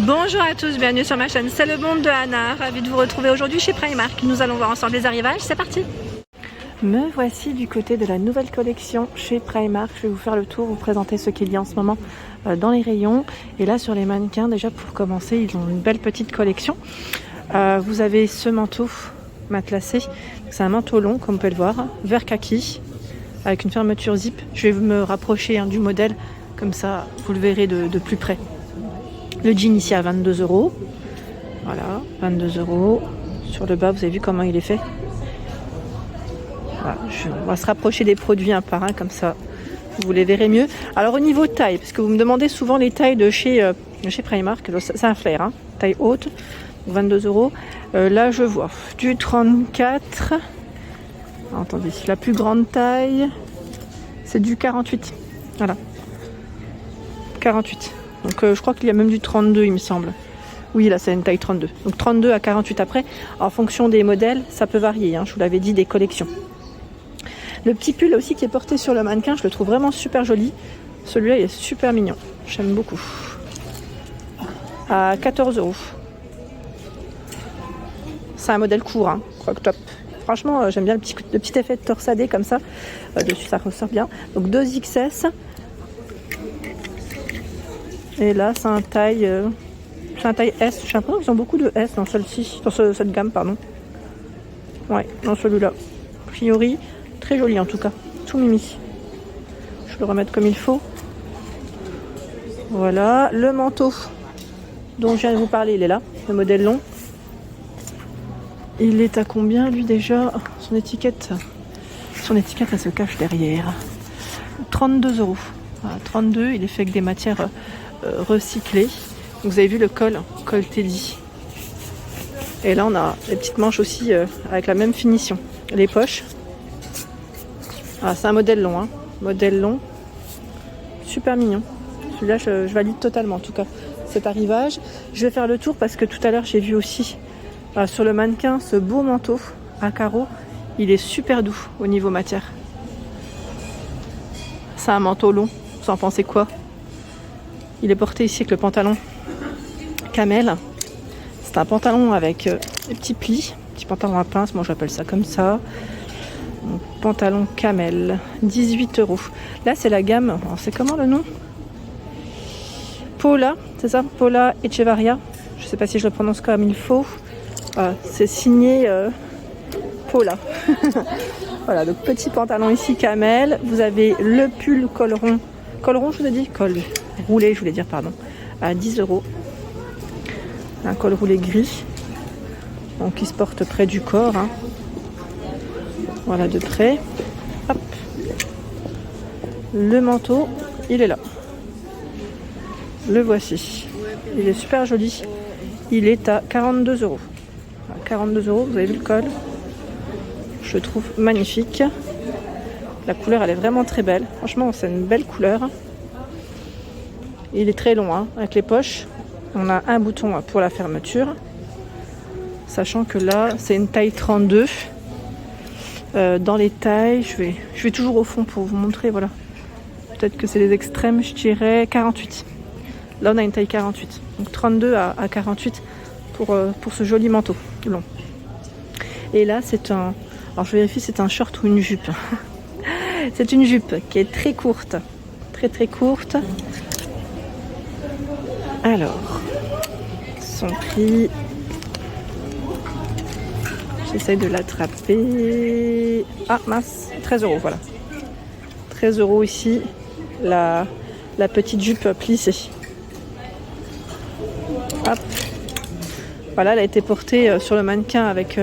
Bonjour à tous, bienvenue sur ma chaîne, c'est le monde de Anna, ravie de vous retrouver aujourd'hui chez Primark. Nous allons voir ensemble les arrivages, c'est parti. Me voici du côté de la nouvelle collection chez Primark. Je vais vous faire le tour, vous présenter ce qu'il y a en ce moment dans les rayons. Et là sur les mannequins, déjà pour commencer, ils ont une belle petite collection. Vous avez ce manteau matelassé, c'est un manteau long comme vous pouvez le voir, vert kaki, avec une fermeture zip. Je vais me rapprocher du modèle, comme ça vous le verrez de plus près. Le jean ici à 22 €. Voilà, 22 €. Sur le bas, vous avez vu comment il est fait. Voilà, on va se rapprocher des produits un par un, comme ça vous les verrez mieux. Alors au niveau taille, parce que vous me demandez souvent les tailles de chez Primark, c'est un flair, hein, taille haute, 22 €. Là je vois du 34. Attendez, la plus grande taille, c'est du 48. Voilà, 48. Donc je crois qu'il y a même du 32 il me semble. Oui, là c'est une taille 32. Donc 32 à 48 après. En fonction des modèles, ça peut varier, hein, je vous l'avais dit, des collections. Le petit pull aussi qui est porté sur le mannequin, je le trouve vraiment super joli. Celui-là il est super mignon. J'aime beaucoup. À 14 €. C'est un modèle court, hein, croc top. Franchement, j'aime bien le petit effet de torsadé comme ça. Dessus ça ressort bien. Donc 2 XS. Et là, c'est un taille S. J'ai l'impression qu'ils ont beaucoup de S dans celle-ci, dans cette gamme, pardon. Ouais, dans celui-là. A priori, très joli en tout cas. Tout mimi. Je vais le remettre comme il faut. Voilà, le manteau dont je viens de vous parler, il est là. Le modèle long. Il est à combien, lui, déjà? Son étiquette, elle se cache derrière. 32 €. Voilà, 32, il est fait avec des matières recyclé. Vous avez vu le col Teddy. Et là on a les petites manches aussi avec la même finition. Les poches. Ah, c'est un modèle long, hein. Modèle long. Super mignon. Celui-là je valide totalement en tout cas cet arrivage. Je vais faire le tour parce que tout à l'heure j'ai vu aussi sur le mannequin ce beau manteau à carreaux. Il est super doux au niveau matière. C'est un manteau long. Vous en pensez quoi? Il est porté ici avec le pantalon camel. C'est un pantalon avec des petits plis, petit pantalon à pince, moi j'appelle ça comme ça. Donc, pantalon camel, 18 €. Là c'est la gamme, c'est comment le nom? Paula, c'est ça? Paula Echevarria. Je sais pas si je le prononce comme il faut. C'est signé Paula. Voilà, donc petit pantalon ici camel. Vous avez le pull col rond. Col rond, je vous ai dit? Col roulé, je voulais dire, pardon. À 10 €. Un col roulé gris. Donc, qui se porte près du corps. Hein. Voilà, de près. Hop. Le manteau, il est là. Le voici. Il est super joli. Il est à 42 €. À 42 €, vous avez vu le col? Je le trouve magnifique. La couleur, elle est vraiment très belle. Franchement, c'est une belle couleur. Il est très long, hein, avec les poches. On a un bouton pour la fermeture. Sachant que là, c'est une taille 32. Dans les tailles, je vais toujours au fond pour vous montrer. Voilà. Peut-être que c'est les extrêmes, je dirais 48. Là, on a une taille 48. Donc 32 à 48 pour ce joli manteau long. Et là, c'est un... Alors, je vérifie, c'est un short ou une jupe. C'est une jupe qui est très courte. Très très courte. Alors, son prix... J'essaie de l'attraper. Ah mince, 13 €, voilà. 13 € ici, la petite jupe plissée. Hop. Voilà, elle a été portée sur le mannequin avec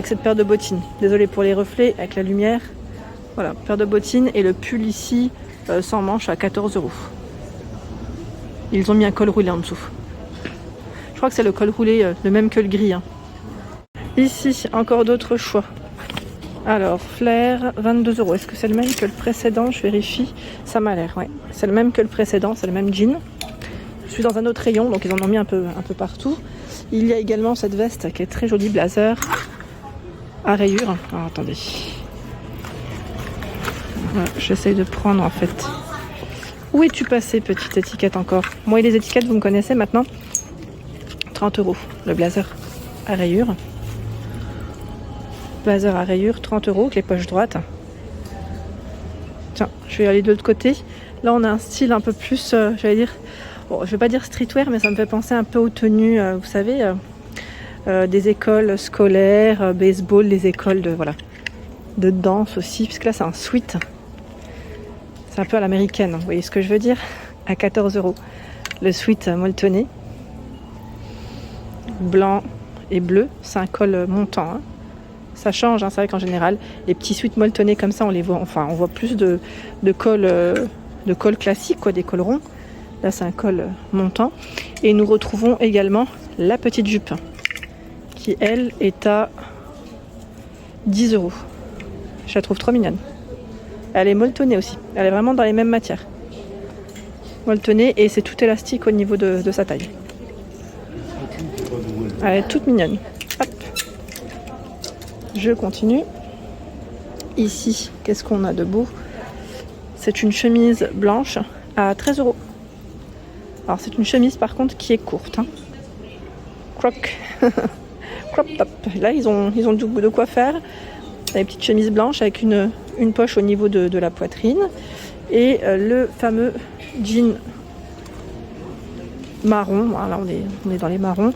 cette paire de bottines. Désolée pour les reflets, avec la lumière. Voilà, paire de bottines et le pull ici sans manche à 14 €. Ils ont mis un col roulé en dessous. Je crois que c'est le col roulé, le même que le gris. Hein. Ici, encore d'autres choix. Alors, flair, 22 €. Est-ce que c'est le même que le précédent? Je vérifie. Ça m'a l'air, ouais. C'est le même que le précédent, c'est le même jean. Je suis dans un autre rayon, donc ils en ont mis un peu partout. Il y a également cette veste qui est très jolie, blazer, à rayures. Alors, attendez. Voilà, j'essaye de prendre en fait. Où es-tu passé, petite étiquette encore? Moi et les étiquettes, vous me connaissez maintenant. 30 €. Le blazer à rayures. Blazer à rayures, 30 € avec les poches droites. Tiens, je vais aller de l'autre côté. Là, on a un style un peu plus, j'allais dire, bon, je vais pas dire streetwear, mais ça me fait penser un peu aux tenues, vous savez, des écoles scolaires, baseball, les écoles de danse aussi, puisque là, c'est un sweat. C'est un peu à l'américaine, vous voyez ce que je veux dire? À 14 €. Le sweat molletonné. Blanc et bleu, c'est un col montant. Hein. Ça change, hein, c'est vrai qu'en général, les petits sweats molletonnés comme ça, on les voit, enfin, on voit plus de col classique, quoi, des cols ronds. Là, c'est un col montant. Et nous retrouvons également la petite jupe, qui, elle, est à 10 €. Je la trouve trop mignonne. Elle est molletonnée aussi. Elle est vraiment dans les mêmes matières. Molletonnée, et c'est tout élastique au niveau de sa taille. Elle est toute mignonne. Hop. Je continue. Ici, qu'est-ce qu'on a de beau? C'est une chemise blanche à 13 €. Alors c'est une chemise par contre qui est courte. Hein. Crop top. Là ils ont de quoi faire. Des petites chemises blanches avec une poche au niveau de la poitrine. Et le fameux jean marron. Là on est dans les marrons.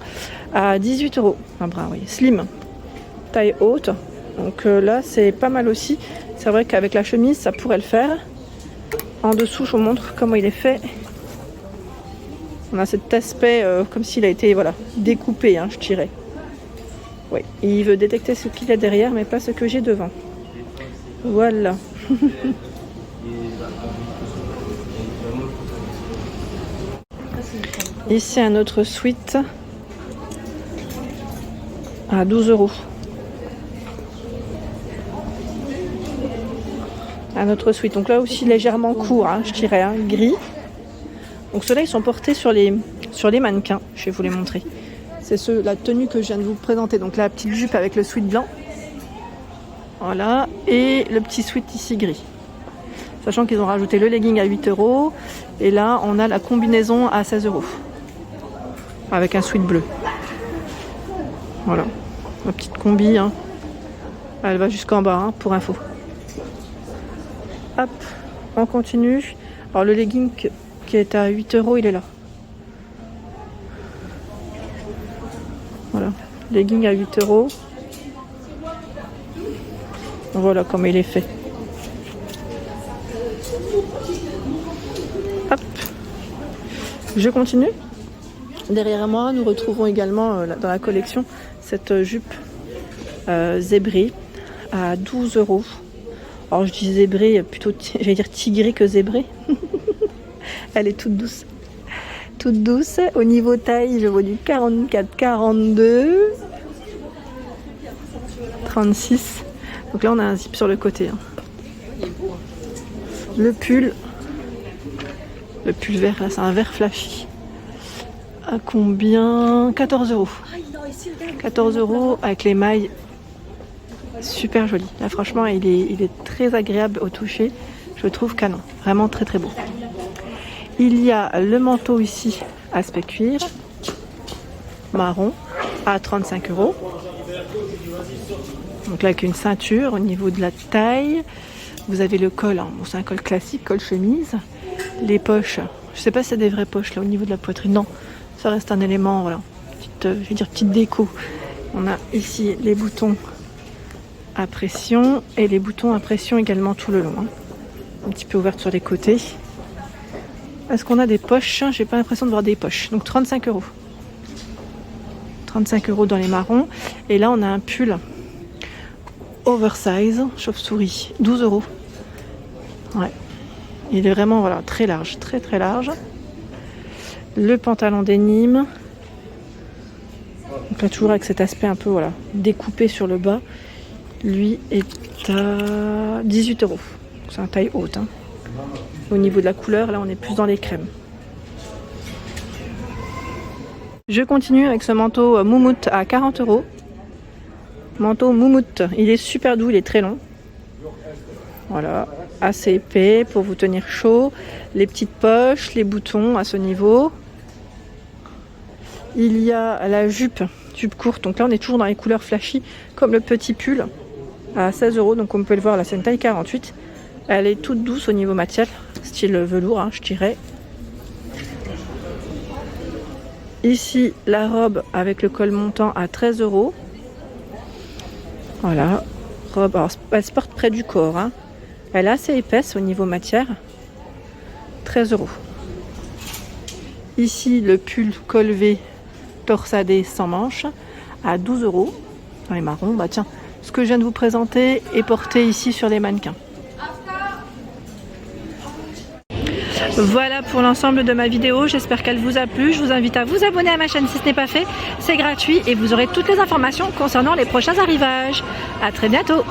À 18 €. Un bras, oui. Slim. Taille haute. Donc là c'est pas mal aussi. C'est vrai qu'avec la chemise ça pourrait le faire. En dessous je vous montre comment il est fait. On a cet aspect comme s'il a été découpé, hein, je dirais. Oui, il veut détecter ce qu'il y a derrière mais pas ce que j'ai devant. Voilà. Ici un autre sweat à 12 €. Un autre sweat, donc là aussi légèrement court, hein, je dirais, hein, gris. Donc ceux-là ils sont portés sur les mannequins, je vais vous les montrer. C'est la tenue que je viens de vous présenter, donc la petite jupe avec le sweat blanc. Voilà, et le petit sweat ici gris. Sachant qu'ils ont rajouté le legging à 8 €, et là on a la combinaison à 16 €. Avec un sweat bleu. Voilà, ma petite combi, hein. Elle va jusqu'en bas, hein, pour info. Hop, on continue. Alors le legging qui est à 8 €, il est là. Voilà, legging à 8 €. Voilà comment il est fait. Hop, je continue. Derrière moi, nous retrouvons également dans la collection cette jupe zébrée à 12 €. Alors je dis zébrée, plutôt j'allais dire tigrée que zébrée. Elle est toute douce. Toute douce. Au niveau taille, je vois du 44, 42, 36. Donc là, on a un zip sur le côté. Hein. Le pull vert, là, c'est un vert flashy. À combien? 14 €. 14 € avec les mailles. Super joli. Là, franchement, il est très agréable au toucher. Je le trouve canon. Vraiment très très beau. Il y a le manteau ici, aspect cuir, marron, à 35 €. Donc là, avec une ceinture au niveau de la taille. Vous avez le col, hein. Bon, c'est un col classique, col chemise. Les poches, je sais pas si c'est des vraies poches là au niveau de la poitrine. Non, ça reste un élément, voilà. Petite déco. On a ici les boutons à pression et les boutons à pression également tout le long. Hein. Un petit peu ouverte sur les côtés. Est-ce qu'on a des poches? J'ai pas l'impression de voir des poches. Donc 35 €. 35 € dans les marrons. Et là, on a un pull oversize, chauve-souris, 12 €. Ouais. Il est vraiment très large, très très large. Le pantalon denim. Donc là, toujours avec cet aspect un peu découpé sur le bas. Lui est à 18 €. C'est un taille haute. Hein. Au niveau de la couleur, là, on est plus dans les crèmes. Je continue avec ce manteau moumoute à 40 €. Manteau moumoute. Il est super doux, il est très long. Voilà, assez épais pour vous tenir chaud. Les petites poches, les boutons à ce niveau. Il y a la jupe courte. Donc là, on est toujours dans les couleurs flashy, comme le petit pull, à 16 €. Donc, on peut le voir, là, c'est une taille 48. Elle est toute douce au niveau matière, style velours, hein, je dirais. Ici, la robe avec le col montant à 13 €. Voilà. Robe, alors, elle se porte près du corps. Hein. Elle est assez épaisse au niveau matière. 13 €. Ici, le pull col V torsadé sans manches à 12 €. Dans les marrons, bah tiens, ce que je viens de vous présenter est porté ici sur les mannequins. Voilà pour l'ensemble de ma vidéo, j'espère qu'elle vous a plu. Je vous invite à vous abonner à ma chaîne si ce n'est pas fait. C'est gratuit et vous aurez toutes les informations concernant les prochains arrivages. À très bientôt.